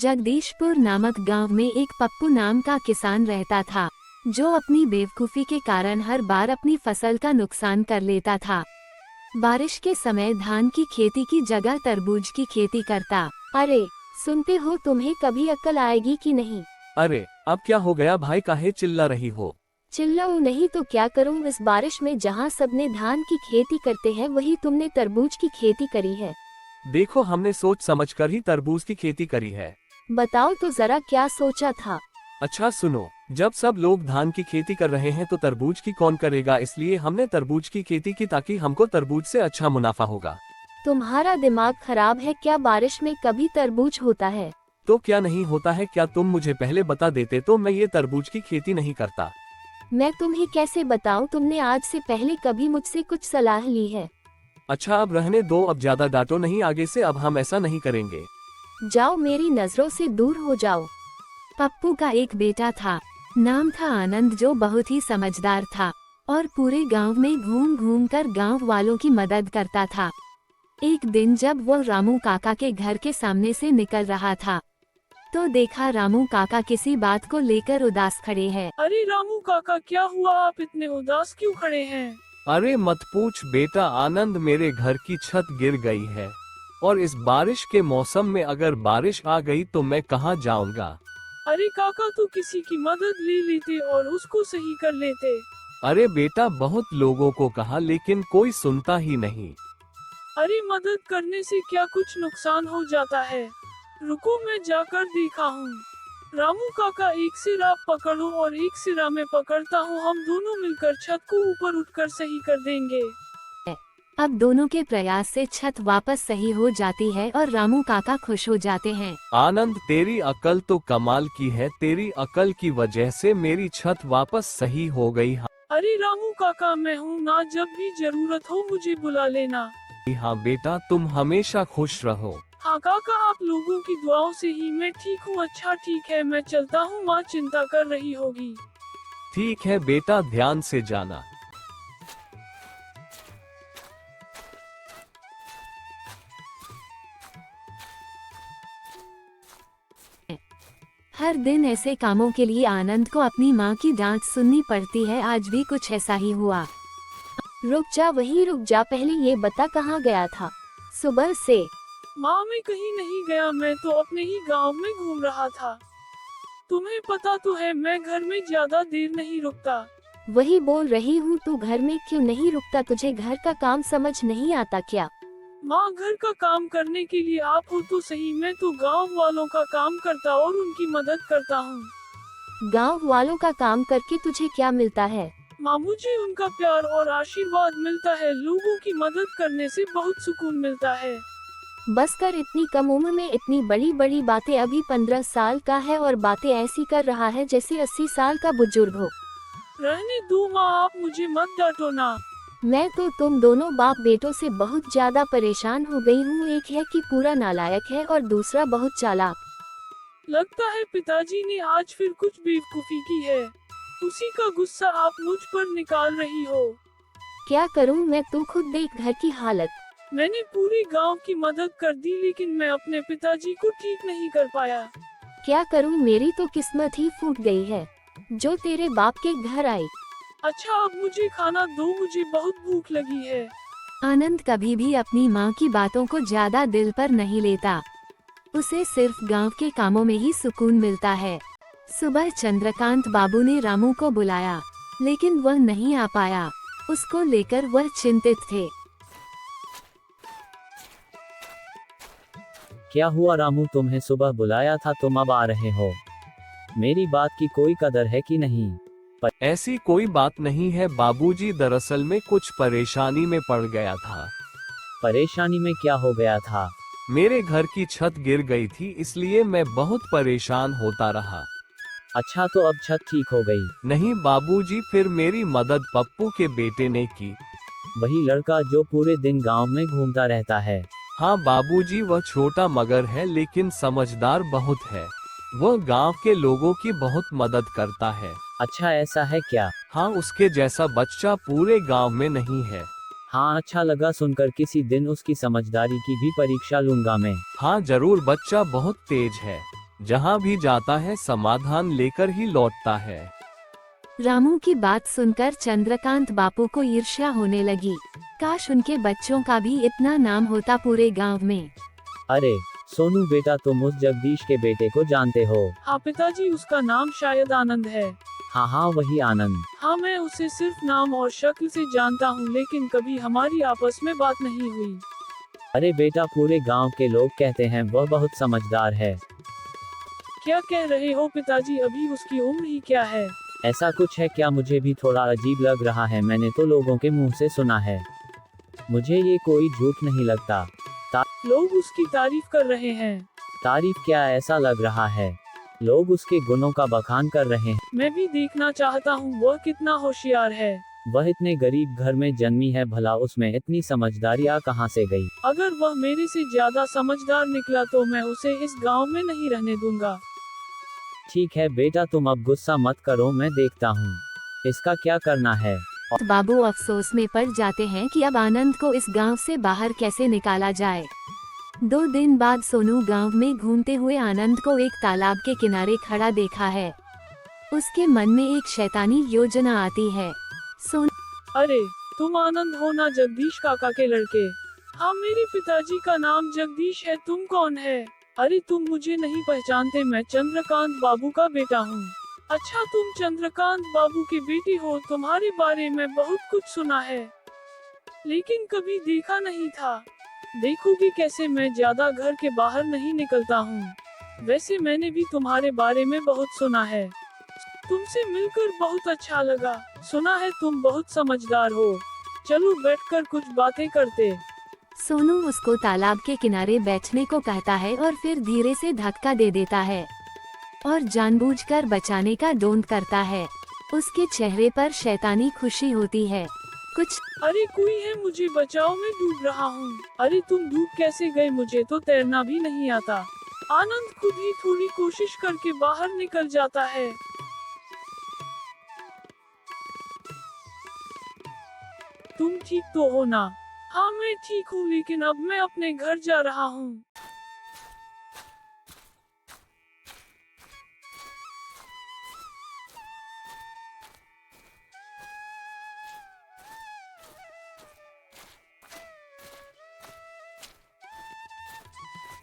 जगदीशपुर नामक गांव में एक पप्पू नाम का किसान रहता था, जो अपनी बेवकूफ़ी के कारण हर बार अपनी फसल का नुकसान कर लेता था। बारिश के समय धान की खेती की जगह तरबूज की खेती करता। अरे सुनते हो, तुम्हें कभी अक्ल आएगी कि नहीं? अरे अब क्या हो गया भाई, काहे चिल्ला रही हो? चिल्लाऊं नहीं तो क्या करूं? इस बारिश में जहां सबने धान की खेती करते हैं वही तुमने तरबूज की खेती करी है। देखो, हमने सोच समझकर ही तरबूज की खेती करी है। बताओ तो जरा क्या सोचा था? अच्छा सुनो, जब सब लोग धान की खेती कर रहे हैं तो तरबूज की कौन करेगा, इसलिए हमने तरबूज की खेती की ताकि हमको तरबूज से अच्छा मुनाफा होगा। तुम्हारा दिमाग खराब है क्या? बारिश में कभी तरबूज होता है? तो क्या नहीं होता है? क्या तुम मुझे पहले बता देते तो मैं ये तरबूज की खेती नहीं करता। मैं तुम्हें कैसे बताऊं? तुमने आज से पहले कभी मुझसे कुछ सलाह ली है? अच्छा अब रहने दो, अब ज्यादा डांटो नहीं, आगे से अब हम ऐसा नहीं करेंगे। जाओ, मेरी नजरों से दूर हो जाओ। पप्पू का एक बेटा था, नाम था आनंद, जो बहुत ही समझदार था और पूरे गांव में घूम घूम कर गांव वालों की मदद करता था। एक दिन जब वो रामू काका के घर के सामने से निकल रहा था तो देखा रामू काका किसी बात को लेकर उदास खड़े हैं। अरे रामू काका, क्या हुआ? आप इतने उदास क्यों खड़े हैं? अरे मत पूछ बेटा आनंद, मेरे घर की छत गिर गई है और इस बारिश के मौसम में अगर बारिश आ गई तो मैं कहाँ जाऊंगा। अरे काका, तू किसी की मदद ले लेते और उसको सही कर लेते। अरे बेटा, बहुत लोगों को कहा लेकिन कोई सुनता ही नहीं। अरे मदद करने से क्या कुछ नुकसान हो जाता है? रुको, मैं जाकर देखा हूँ। रामू काका, एक सिरा पकड़ो और एक सिरा में पकड़ता हूँ, हम दोनों मिलकर छत को ऊपर उठकर सही कर देंगे। अब दोनों के प्रयास से छत वापस सही हो जाती है और रामू काका खुश हो जाते हैं। आनंद, तेरी अकल तो कमाल की है, तेरी अकल की वजह से मेरी छत वापस सही हो गई। अरे रामू काका, मैं हूँ ना, जब भी जरूरत हो मुझे बुला लेना। हाँ बेटा, तुम हमेशा खुश रहो। हाँ काका, आप लोगों की दुआओं से ही मैं ठीक हूँ। अच्छा ठीक है, मैं चलता हूँ, माँ चिंता कर रही होगी। ठीक है बेटा, ध्यान से जाना। हर दिन ऐसे कामों के लिए आनंद को अपनी माँ की डांट सुननी पड़ती है। आज भी कुछ ऐसा ही हुआ। रुक जा, वहीं रुक जा, पहले ये बता कहाँ गया था सुबह से? माँ, मैं कहीं नहीं गया, मैं तो अपने ही गांव में घूम रहा था। तुम्हें पता तो है मैं घर में ज्यादा देर नहीं रुकता। वही बोल रही हूँ, तू घर में क्यों नहीं रुकता? तुझे घर का काम समझ नहीं आता क्या? माँ, घर का काम करने के लिए आप हो तो सही, मैं तो गांव वालों का काम करता और उनकी मदद करता हूँ। गांव वालों का काम करके तुझे क्या मिलता है? माँ, मुझे उनका प्यार और आशीर्वाद मिलता है। लोगों की मदद करने से बहुत सुकून मिलता है। बस कर, इतनी कम उम्र में इतनी बड़ी बड़ी बातें। अभी 15 साल का है और बातें ऐसी कर रहा है जैसे 80 साल का बुजुर्ग हो। रहने दो माँ, आप मुझे मत डांटो ना। मैं तो तुम दोनों बाप बेटों से बहुत ज्यादा परेशान हो गई हूँ। एक है कि पूरा नालायक है और दूसरा बहुत चालाक। लगता है पिताजी ने आज फिर कुछ बेवकूफी की है, उसी का गुस्सा आप मुझ पर निकाल रही हो। क्या करूँ मैं? तू खुद देख घर की हालत। मैंने पूरे गांव की मदद कर दी लेकिन मैं अपने पिताजी को ठीक नहीं कर पाया। क्या करूँ? मेरी तो किस्मत ही फूट गई है जो तेरे बाप के घर आई। अच्छा, अब मुझे खाना दो, मुझे बहुत भूख लगी है। आनंद कभी भी अपनी माँ की बातों को ज्यादा दिल पर नहीं लेता। उसे सिर्फ गांव के कामों में ही सुकून मिलता है। सुबह चंद्रकांत बाबू ने रामू को बुलाया लेकिन वह नहीं आ पाया। उसको लेकर वह चिंतित थे। क्या हुआ रामू, तुम्हें सुबह बुलाया था, तुम अब आ रहे हो? मेरी बात की कोई कदर है कि नहीं? ऐसी कोई बात नहीं है बाबूजी, दरअसल में कुछ परेशानी में पड़ गया था। परेशानी में क्या हो गया था? मेरे घर की छत गिर गई थी, इसलिए मैं बहुत परेशान होता रहा। अच्छा, तो अब छत ठीक हो गई? नहीं बाबूजी, फिर मेरी मदद पप्पू के बेटे ने की। वही लड़का जो पूरे दिन गांव में घूमता रहता है? हाँ बाबूजी, वह छोटा मगर है लेकिन समझदार बहुत है। वह गांव के लोगों की बहुत मदद करता है। अच्छा, ऐसा है क्या? हाँ, उसके जैसा बच्चा पूरे गांव में नहीं है। हाँ, अच्छा लगा सुनकर, किसी दिन उसकी समझदारी की भी परीक्षा लूंगा मैं। हाँ जरूर, बच्चा बहुत तेज है। जहाँ भी जाता है समाधान लेकर ही लौटता है। रामू की बात सुनकर चंद्रकांत बापू को ईर्ष्या होने लगी। काश उनके बच्चों का भी इतना नाम होता पूरे गांव में। अरे सोनू बेटा, तुम उस जगदीश के बेटे को जानते हो? हाँ पिताजी, उसका नाम शायद आनंद है। हाँ हाँ, वही आनंद। हाँ, मैं उसे सिर्फ नाम और शक्ल से जानता हूँ, लेकिन कभी हमारी आपस में बात नहीं हुई। अरे बेटा, पूरे गांव के लोग कहते हैं वह बहुत समझदार है। क्या कह रहे हो पिताजी? अभी उसकी उम्र ही क्या है? ऐसा कुछ है क्या? मुझे भी थोड़ा अजीब लग रहा है, मैंने तो लोगों के मुंह से सुना है। मुझे ये कोई झूठ नहीं लगता। लोग उसकी तारीफ कर रहे हैं। तारीफ क्या, ऐसा लग रहा है लोग उसके गुणों का बखान कर रहे हैं। मैं भी देखना चाहता हूँ वह कितना होशियार है। वह इतने गरीब घर में जन्मी है, भला उसमें इतनी समझदारी आ कहाँ से गई? अगर वह मेरे से ज्यादा समझदार निकला तो मैं उसे इस गांव में नहीं रहने दूंगा। ठीक है बेटा, तुम अब गुस्सा मत करो, मैं देखता हूँ इसका क्या करना है। बाबू अफसोस में पड़ जाते हैं कि अब आनंद को इस गांव से बाहर कैसे निकाला जाए। 2 दिन बाद सोनू गांव में घूमते हुए आनंद को एक तालाब के किनारे खड़ा देखा है। उसके मन में एक शैतानी योजना आती है। अरे तुम आनंद हो ना, जगदीश काका के लड़के? हाँ, मेरे पिताजी का नाम जगदीश है। तुम कौन है? अरे तुम मुझे नहीं पहचानते, मैं चंद्रकांत बाबू का बेटा हूँ। अच्छा, तुम चंद्रकांत बाबू के बेटे हो। तुम्हारे बारे में बहुत कुछ सुना है, लेकिन कभी देखा नहीं था। देखोगे कैसे मैं ज्यादा घर के बाहर नहीं निकलता हूँ। वैसे मैंने भी तुम्हारे बारे में बहुत सुना है। तुमसे मिलकर बहुत अच्छा लगा। सुना है तुम बहुत समझदार हो। चलो बैठकर कुछ बातें करते। सोनू उसको तालाब के किनारे बैठने को कहता है और फिर धीरे से धक्का दे देता है और जानबूझकर बचाने का डोंट करता है। उसके चेहरे पर शैतानी खुशी होती है। कुछ अरे कोई है, मुझे बचाओ, मैं डूब रहा हूँ। अरे तुम डूब कैसे गए? मुझे तो तैरना भी नहीं आता। आनंद खुद ही थोड़ी कोशिश करके बाहर निकल जाता है। तुम ठीक तो हो ना? हाँ मैं ठीक हूँ, लेकिन अब मैं अपने घर जा रहा हूँ।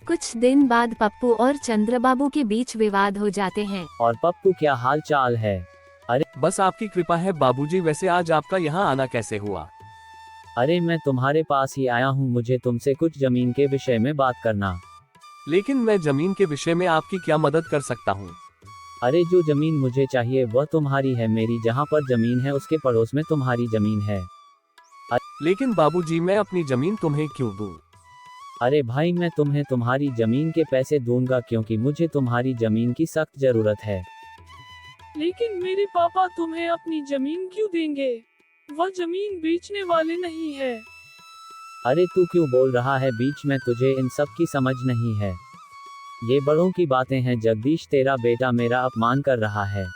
कुछ दिन बाद पप्पू और चंद्रबाबू के बीच विवाद हो जाते हैं। और पप्पू, क्या हाल चाल है? बस आपकी कृपा है बाबूजी। वैसे आज आपका यहाँ आना कैसे हुआ? अरे मैं तुम्हारे पास ही आया हूँ, मुझे तुमसे कुछ जमीन के विषय में बात करना। लेकिन मैं जमीन के विषय में आपकी क्या मदद कर सकता हूँ? अरे जो जमीन मुझे चाहिए वह तुम्हारी है। मेरी जहाँ पर जमीन है उसके पड़ोस में तुम्हारी जमीन है। लेकिन बाबूजी, मैं अपनी जमीन तुम्हें क्यों दूं? अरे भाई, मैं तुम्हें तुम्हारी जमीन के पैसे दूंगा क्योंकि मुझे तुम्हारी जमीन की सख्त जरूरत है। लेकिन मेरे पापा तुम्हें अपनी जमीन क्यों देंगे? वह जमीन बेचने वाले नहीं है। अरे तू क्यों बोल रहा है बीच में? तुझे इन सब की समझ नहीं है। ये बड़ों की बातें हैं। जगदीश, तेरा बेटा मेरा अपमान कर रहा है।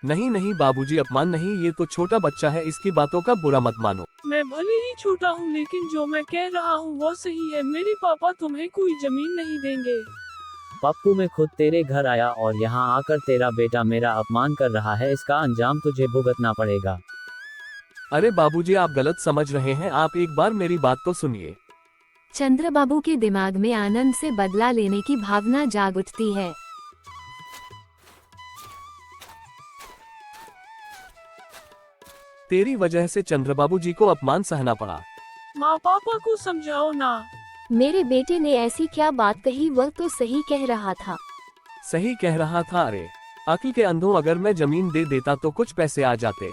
नहीं नहीं बाबूजी, अपमान नहीं, ये तो छोटा बच्चा है, इसकी बातों का बुरा मत मानो। मैं भले ही छोटा हूँ, लेकिन जो मैं कह रहा हूँ वो सही है। मेरे पापा तुम्हें कोई जमीन नहीं देंगे। पप्पू, मैं खुद तेरे घर आया और यहाँ आकर तेरा बेटा मेरा अपमान कर रहा है। इसका अंजाम तुझे भुगतना पड़ेगा। अरे बाबूजी, आप गलत समझ रहे हैं। आप एक बार मेरी बात तो सुनिए। चंद्रबाबू के दिमाग में आनंद से बदला लेने की भावना जाग उठती है। तेरी वजह से चंद्रबाबू जी को अपमान सहना पड़ा। माँ पापा को समझाओ ना। मेरे बेटे ने ऐसी क्या बात कही? वह तो सही कह रहा था। सही कह रहा था? अरे अक्ल के अंधों, अगर मैं जमीन दे देता तो कुछ पैसे आ जाते,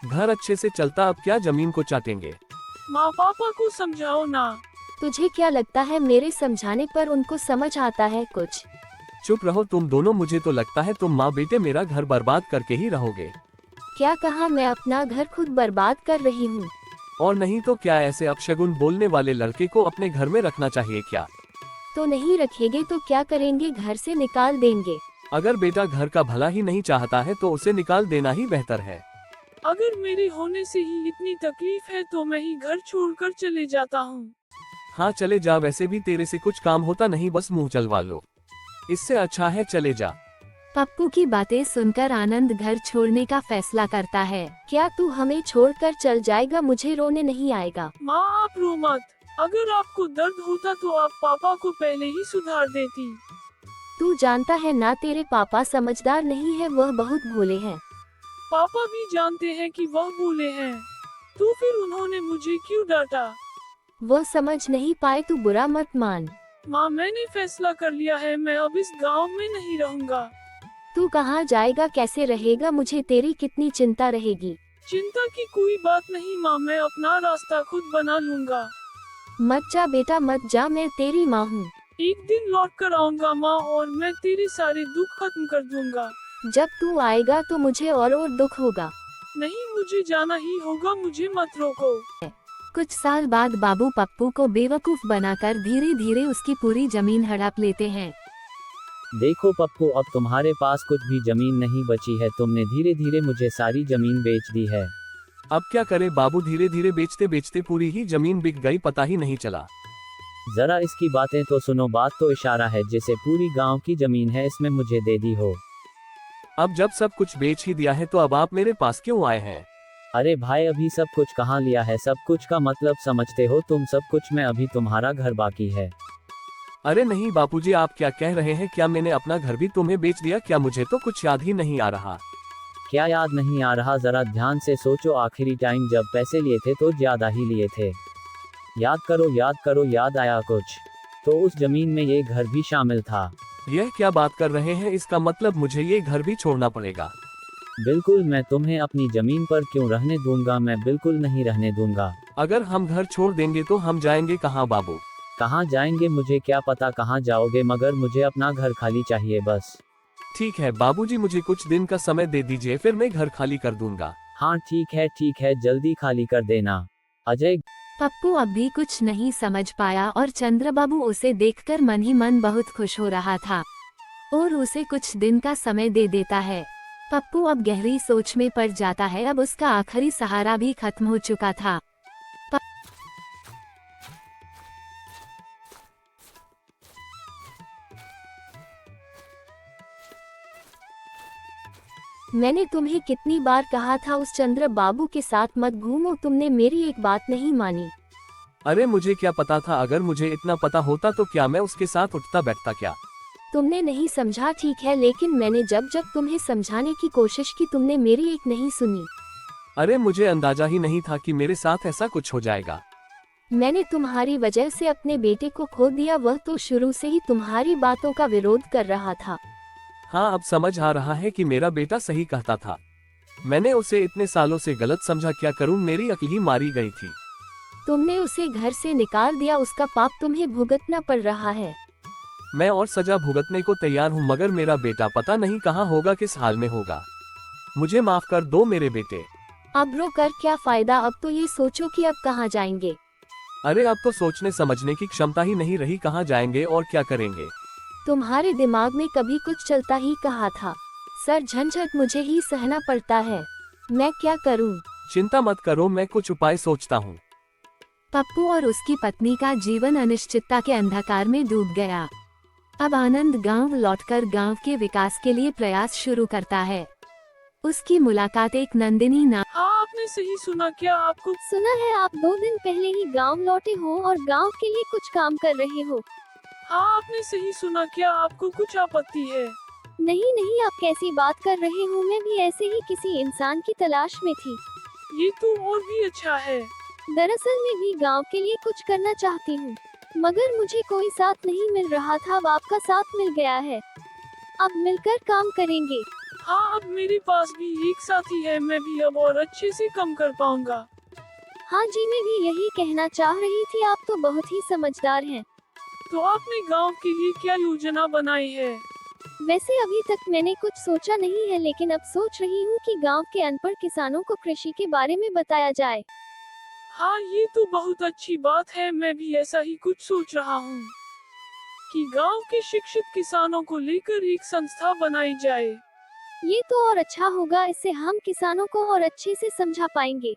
घर अच्छे से चलता। अब क्या जमीन को चाटेंगे? माँ पापा को समझाओ ना। तुझे क्या लगता है मेरे समझाने पर उनको समझ आता है कुछ? चुप रहो तुम दोनों। मुझे तो लगता है तुम माँ बेटे मेरा घर बर्बाद करके ही रहोगे। क्या कहा? मैं अपना घर खुद बर्बाद कर रही हूँ? और नहीं तो क्या, ऐसे अपशगुन बोलने वाले लड़के को अपने घर में रखना चाहिए क्या? तो नहीं रखेंगे तो क्या करेंगे? घर से निकाल देंगे। अगर बेटा घर का भला ही नहीं चाहता है तो उसे निकाल देना ही बेहतर है। अगर मेरे होने से ही इतनी तकलीफ है तो मैं ही घर छोड़कर चले जाता हूँ। हाँ चले जा, वैसे भी तेरे से कुछ काम होता नहीं, बस मुंह चलवा लो। इससे अच्छा है चले जा। पप्पू की बातें सुनकर आनंद घर छोड़ने का फैसला करता है। क्या तू हमें छोड़कर चल जाएगा? मुझे रोने नहीं आएगा। माँ आप रो मत, अगर आपको दर्द होता तो आप पापा को पहले ही सुधार देती। तू जानता है ना, तेरे पापा समझदार नहीं है, वह बहुत भोले हैं। पापा भी जानते हैं कि वह भूले हैं, तो फिर उन्होंने मुझे क्यों डांटा? वह समझ नहीं पाए, तू बुरा मत मान। माँ मैंने फैसला कर लिया है, मैं अब इस गांव में नहीं रहूंगा। तू कहाँ जाएगा, कैसे रहेगा? मुझे तेरी कितनी चिंता रहेगी। चिंता की कोई बात नहीं माँ, मैं अपना रास्ता खुद बना लूंगा। मत जा बेटा, मत जा, मैं तेरी माँ हूँ। एक दिन लौट कर आऊंगा माँ, और मैं तेरे सारे दुख खत्म कर दूंगा। जब तू आएगा तो मुझे और दुख होगा। नहीं, मुझे जाना ही होगा, मुझे मत रोको। कुछ साल बाद बाबू पप्पू को बेवकूफ बनाकर धीरे धीरे उसकी पूरी जमीन हड़प लेते हैं। देखो पप्पू, अब तुम्हारे पास कुछ भी जमीन नहीं बची है, तुमने धीरे धीरे मुझे सारी जमीन बेच दी है। अब क्या करे बाबू, धीरे धीरे बेचते बेचते पूरी ही जमीन बिक गई, पता ही नहीं चला। जरा इसकी बातें तो सुनो, बात तो इशारा है जैसे पूरी गांव की जमीन है, इसमें मुझे दे दी हो। अब जब सब कुछ बेच ही दिया है तो अब आप मेरे पास क्यों आए हैं? अरे भाई, अभी सब कुछ कहाँ लिया है? सब कुछ का मतलब समझते हो तुम? सब कुछ में अभी तुम्हारा घर बाकी है। अरे नहीं बापूजी, आप क्या कह रहे हैं? क्या मैंने अपना घर भी तुम्हें बेच दिया क्या? मुझे तो कुछ याद ही नहीं आ रहा। क्या याद नहीं आ रहा? जरा ध्यान से सोचो, आखिरी टाइम जब पैसे लिए थे तो ज्यादा ही लिए थे। याद करो, याद करो, याद आया कुछ? तो उस जमीन में ये घर भी शामिल था। यह क्या बात कर रहे हैं? इसका मतलब मुझे ये घर भी छोड़ना पड़ेगा? बिल्कुल, मैं तुम्हें अपनी जमीन पर क्यों रहने दूंगा? मैं बिल्कुल नहीं रहने दूंगा। अगर हम घर छोड़ देंगे तो हम जाएंगे कहाँ बाबू? कहाँ जाएंगे मुझे क्या पता कहाँ जाओगे, मगर मुझे अपना घर खाली चाहिए बस। ठीक है बाबूजी, मुझे कुछ दिन का समय दे दीजिए, फिर मैं घर खाली कर दूंगा। हाँ ठीक है, जल्दी खाली कर देना। अजय। पप्पू अब भी कुछ नहीं समझ पाया और चंद्रबाबू उसे देखकर मन ही मन बहुत खुश हो रहा था और उसे कुछ दिन का समय दे देता है। पप्पू अब गहरी सोच में पड़ जाता है। अब उसका आखिरी सहारा भी खत्म हो चुका था। मैंने तुम्हें कितनी बार कहा था उस चंद्र बाबू के साथ मत घूमो, तुमने मेरी एक बात नहीं मानी। अरे मुझे क्या पता था? अगर मुझे इतना पता होता तो क्या मैं उसके साथ उठता बैठता क्या? तुमने नहीं समझा, ठीक है, लेकिन मैंने जब जब तुम्हें समझाने की कोशिश की तुमने मेरी एक नहीं सुनी। अरे मुझे अंदाजा ही नहीं था कि मेरे साथ ऐसा कुछ हो जाएगा। मैंने तुम्हारी वजह से अपने बेटे को खो दिया, वह तो शुरू से ही तुम्हारी बातों का विरोध कर रहा था। हाँ, अब समझ आ रहा है कि मेरा बेटा सही कहता था। मैंने उसे इतने सालों से गलत समझा, क्या करूं, मेरी अक्ल ही मारी गई थी। तुमने उसे घर से निकाल दिया, उसका पाप तुम्हें भुगतना पड़ रहा है। मैं और सजा भुगतने को तैयार हूँ, मगर मेरा बेटा पता नहीं कहाँ होगा, किस हाल में होगा। मुझे माफ कर दो मेरे बेटे। अब रो कर क्या फायदा, अब तो ये सोचो कि अब कहाँ जाएंगे। अरे अब तो सोचने समझने की क्षमता ही नहीं रही, कहाँ जाएंगे और क्या करेंगे। तुम्हारे दिमाग में कभी कुछ चलता ही कहा था। सर झंझट मुझे ही सहना पड़ता है, मैं क्या करूं? चिंता मत करो, मैं कुछ उपाय सोचता हूँ। पप्पू और उसकी पत्नी का जीवन अनिश्चितता के अंधकार में डूब गया। अब आनंद गांव लौटकर गांव के विकास के लिए प्रयास शुरू करता है। उसकी मुलाकात एक नंदिनी नाम। हाँ आपने सही सुना, क्या आपको? सुना है आप 2 दिन पहले ही गांव लौटे हो और गांव के लिए कुछ काम कर रहे हो। हाँ आपने सही सुना, क्या आपको कुछ आपत्ति है? नहीं नहीं, आप कैसी बात कर रहे हो, मैं भी ऐसे ही किसी इंसान की तलाश में थी। ये तो और भी अच्छा है। दरअसल मैं भी गांव के लिए कुछ करना चाहती हूँ, मगर मुझे कोई साथ नहीं मिल रहा था, अब आपका साथ मिल गया है, अब मिलकर काम करेंगे। हाँ अब मेरे पास भी एक साथी है, मैं भी अब और अच्छे से काम कर पाऊंगा। हाँ जी, मैं भी यही कहना चाह रही थी, आप तो बहुत ही समझदार हैं। तो आपने गांव के लिए क्या योजना बनाई है? वैसे अभी तक मैंने कुछ सोचा नहीं है, लेकिन अब सोच रही हूँ कि गांव के अनपढ़ किसानों को कृषि के बारे में बताया जाए। हाँ ये तो बहुत अच्छी बात है, मैं भी ऐसा ही कुछ सोच रहा हूँ कि गांव के शिक्षित किसानों को लेकर एक संस्था बनाई जाए। ये तो और अच्छा होगा, इससे हम किसानों को और अच्छे से समझा पाएंगे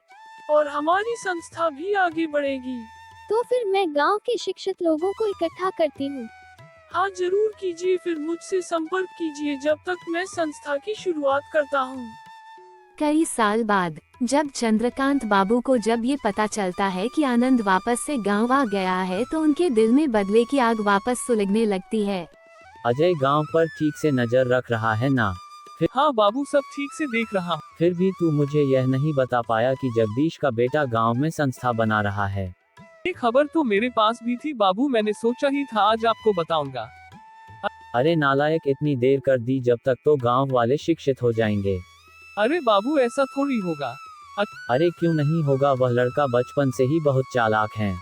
और हमारी संस्था भी आगे बढ़ेगी। तो फिर मैं गांव के शिक्षित लोगों को इकट्ठा करती हूँ। हाँ जरूर कीजिए, फिर मुझसे संपर्क कीजिए जब तक मैं संस्था की शुरुआत करता हूँ। कई साल बाद जब चंद्रकांत बाबू को जब ये पता चलता है कि आनंद वापस से गांव आ गया है तो उनके दिल में बदले की आग वापस सुलगने लगती है। अजय गांव पर ठीक से नजर रख रहा है ना? हाँ बाबू, सब ठीक से देख रहा हूँ। फिर भी तू मुझे यह नहीं बता पाया कि जगदीश का बेटा गांव में संस्था बना रहा है। ये खबर तो मेरे पास भी थी बाबू, मैंने सोचा ही था आज आपको बताऊंगा। अरे नालायक, इतनी देर कर दी, जब तक तो गांव वाले शिक्षित हो जाएंगे। अरे बाबू ऐसा थोड़ी होगा। अरे क्यों नहीं होगा, वह लड़का बचपन से ही बहुत चालाक है।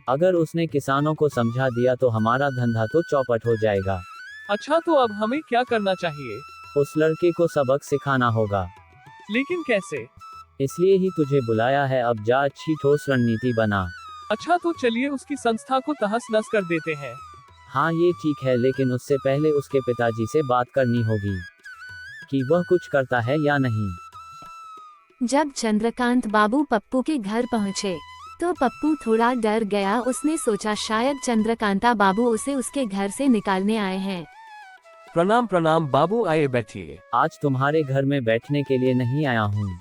अगर उसने किसानों को समझा दिया तो हमारा धंधा तो चौपट हो जाएगा। अच्छा तो अब हमें क्या करना चाहिए? उस लड़के को सबक सिखाना होगा। लेकिन कैसे? इसलिए ही तुझे बुलाया है, अब जा अच्छी ठोस रणनीति बना। अच्छा तो चलिए उसकी संस्था को तहस नस कर देते हैं। हाँ ये ठीक है, लेकिन उससे पहले उसके पिताजी से बात करनी होगी कि वह कुछ करता है या नहीं। जब चंद्रकांत बाबू पप्पू के घर पहुँचे तो पप्पू थोड़ा डर गया। उसने सोचा शायद चंद्रकांता बाबू उसे उसके घर से निकालने आए हैं। प्रणाम प्रणाम बाबू, आइए बैठिए। आज तुम्हारे घर में बैठने के लिए नहीं आया हूँ।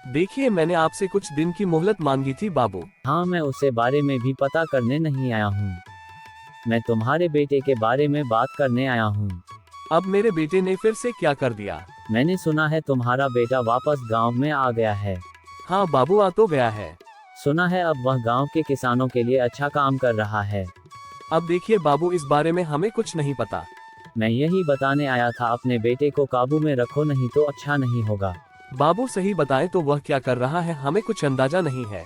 देखिए मैंने आपसे कुछ दिन की मोहलत मांगी थी बाबू। हाँ मैं उससे बारे में भी पता करने नहीं आया हूँ, मैं तुम्हारे बेटे के बारे में बात करने आया हूँ। अब मेरे बेटे ने फिर से क्या कर दिया? मैंने सुना है तुम्हारा बेटा वापस गांव में आ गया है। हाँ बाबू, आ तो गया है। सुना है अब वह गांव के किसानों के लिए अच्छा काम कर रहा है। अब देखिए बाबू, इस बारे में हमें कुछ नहीं पता। मैं यही बताने आया था, अपने बेटे को काबू में रखो, नहीं तो अच्छा नहीं होगा। बाबू सही बताएं तो वह क्या कर रहा है, हमें कुछ अंदाजा नहीं है।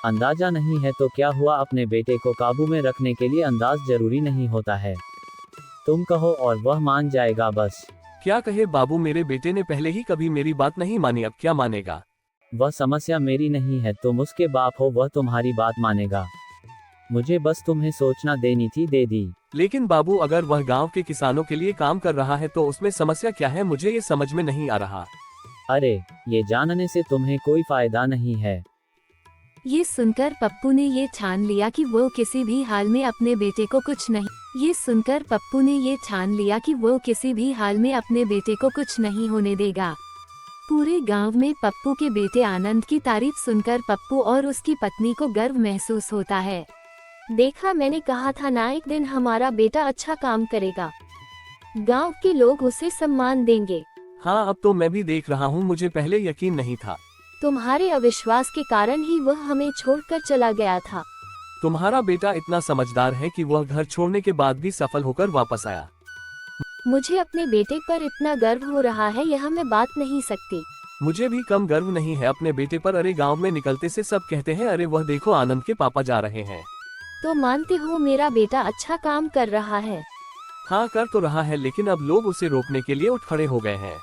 अंदाजा नहीं है तो क्या हुआ, अपने बेटे को काबू में रखने के लिए अंदाज जरूरी नहीं होता है। तुम कहो और वह मान जाएगा बस। क्या कहे बाबू, मेरे बेटे ने पहले ही कभी मेरी बात नहीं मानी, अब क्या मानेगा? वह समस्या मेरी नहीं है, तुम उसके बाप हो, वह तुम्हारी बात मानेगा। मुझे बस तुम्हें सोचना देनी थी, दे दी। लेकिन बाबू अगर वह गांव के किसानों के लिए काम कर रहा है तो उसमें समस्या क्या है, मुझे ये समझ में नहीं आ रहा। अरे ये जानने से तुम्हें कोई फायदा नहीं है। ये सुनकर पप्पू ने ये ठान लिया कि वो किसी भी हाल में अपने बेटे को कुछ नहीं होने देगा। पूरे गांव में पप्पू के बेटे आनंद की तारीफ सुनकर पप्पू और उसकी पत्नी को गर्व महसूस होता है। देखा, मैंने कहा था ना, एक दिन हमारा बेटा अच्छा काम करेगा, गांव के लोग उसे सम्मान देंगे। हाँ अब तो मैं भी देख रहा हूँ, मुझे पहले यकीन नहीं था। तुम्हारे अविश्वास के कारण ही वह हमें छोड़कर चला गया था। तुम्हारा बेटा इतना समझदार है कि वह घर छोड़ने के बाद भी सफल होकर वापस आया। मुझे अपने बेटे पर इतना गर्व हो रहा है, यह मैं बात नहीं सकती। मुझे भी कम गर्व नहीं है अपने बेटे पर। अरे गांव में निकलते से सब कहते हैं, अरे वह देखो आनंद के पापा जा रहे हैं। तो मानते हो मेरा बेटा अच्छा काम कर रहा है? हाँ कर तो रहा है, लेकिन अब लोग उसे रोकने के लिए उठ खड़े हो गए हैं।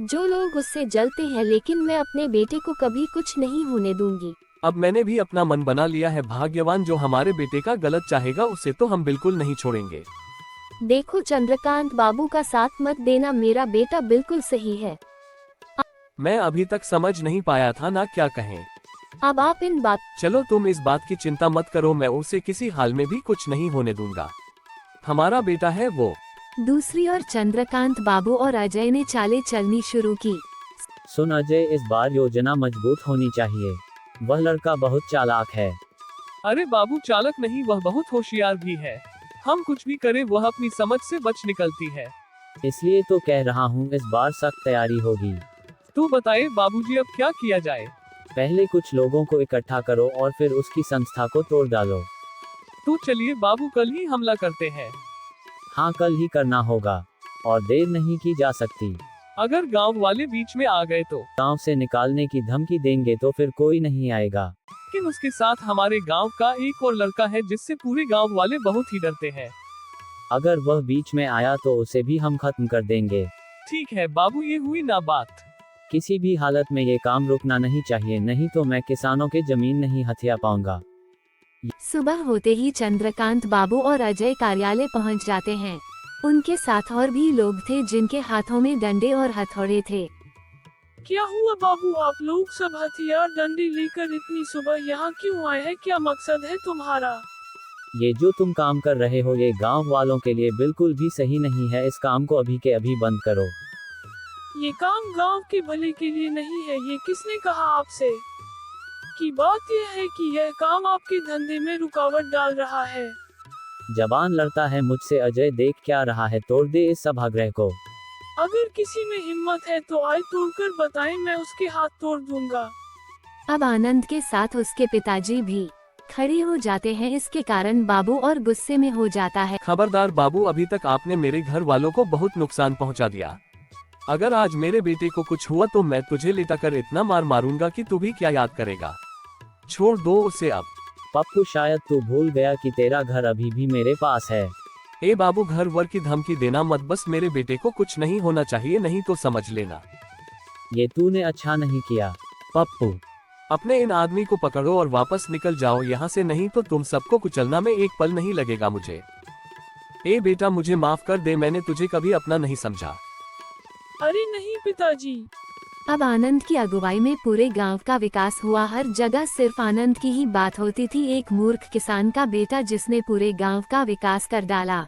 जो लोग उससे जलते हैं, लेकिन मैं अपने बेटे को कभी कुछ नहीं होने दूंगी। अब मैंने भी अपना मन बना लिया है, भाग्यवान जो हमारे बेटे का गलत चाहेगा उसे तो हम बिल्कुल नहीं छोड़ेंगे। देखो चंद्रकांत बाबू का साथ मत देना, मेरा बेटा बिल्कुल सही है। मैं अभी तक समझ नहीं पाया था ना, क्या कहें। अब आप इन बात चलो तुम इस बात की चिंता मत करो, मैं उसे किसी हाल में भी कुछ नहीं होने दूंगा। हमारा बेटा है वो। दूसरी ओर चंद्रकांत बाबू और अजय ने चालें चलनी शुरू की। सुन अजय, इस बार योजना मजबूत होनी चाहिए, वह लड़का बहुत चालाक है। अरे बाबू चालक नहीं, वह बहुत होशियार भी है। हम कुछ भी करें वह अपनी समझ से बच निकलती है। इसलिए तो कह रहा हूँ, इस बार सख्त तैयारी होगी। तू बताए बाबूजी, अब क्या किया जाए? पहले कुछ लोगों को इकट्ठा करो और फिर उसकी संस्था को तोड़ डालो। तो चलिए बाबू, कल ही हमला करते हैं। हाँ कल ही करना होगा और देर नहीं की जा सकती। अगर गांव वाले बीच में आ गए तो गांव से निकालने की धमकी देंगे तो फिर कोई नहीं आएगा। लेकिन उसके साथ हमारे गांव का एक और लड़का है जिससे पूरे गांव वाले बहुत ही डरते हैं। अगर वह बीच में आया तो उसे भी हम खत्म कर देंगे। ठीक है बाबू, ये हुई ना बात। किसी भी हालत में ये काम रुकना नहीं चाहिए, नहीं तो मैं किसानों के जमीन नहीं हथिया पाऊंगा। सुबह होते ही चंद्रकांत बाबू और अजय कार्यालय पहुंच जाते हैं। उनके साथ और भी लोग थे जिनके हाथों में डंडे और हथौड़े थे। क्या हुआ बाबू, आप लोग सब हथियार डंडे लेकर इतनी सुबह यहाँ क्यों आए हैं? क्या मकसद है तुम्हारा? ये जो तुम काम कर रहे हो ये गांव वालों के लिए बिल्कुल भी सही नहीं है, इस काम को अभी के अभी बंद करो। ये काम गांव के भले के लिए नहीं है, ये किसने कहा आपसे? की बात यह है कि यह काम आपके धंधे में रुकावट डाल रहा है। जबान लड़ता है मुझसे अजय, देख क्या रहा है, तोड़ दे इस सभागृह को। अगर किसी में हिम्मत है तो आए तोड़कर बताएं, मैं उसके हाथ तोड़ दूंगा। अब आनंद के साथ उसके पिताजी भी खड़े हो जाते हैं। इसके कारण बाबू और गुस्से में हो जाता है। खबरदार बाबू, अभी तक आपने मेरे घर वालों को बहुत नुकसान पहुंचा दिया। अगर आज मेरे बेटे को कुछ हुआ तो मैं तुझे लिटा कर इतना मार मारूंगा कि तू भी क्या याद करेगा। छोड़ दो उसे अब। पप्पू शायद तू भूल गया कि तेरा घर अभी भी मेरे पास है। ए बाबू, घर वर की धमकी देना मत, बस मेरे बेटे को कुछ नहीं होना चाहिए, नहीं तो समझ लेना। ये तूने अच्छा नहीं किया। पप्पू, अपने इन आदमी को पकड़ो और वापस निकल जाओ यहाँ से, नहीं तो तुम सबको कुचलना में एक पल नहीं लगेगा मुझे। ए बेटा, मुझे माफ कर दे, मैंने तुझे कभी अपना नहीं समझा। अरे नहीं पिताजी। अब आनंद की अगुवाई में पूरे गांव का विकास हुआ। हर जगह सिर्फ आनंद की ही बात होती थी। एक मूर्ख किसान का बेटा जिसने पूरे गांव का विकास कर डाला।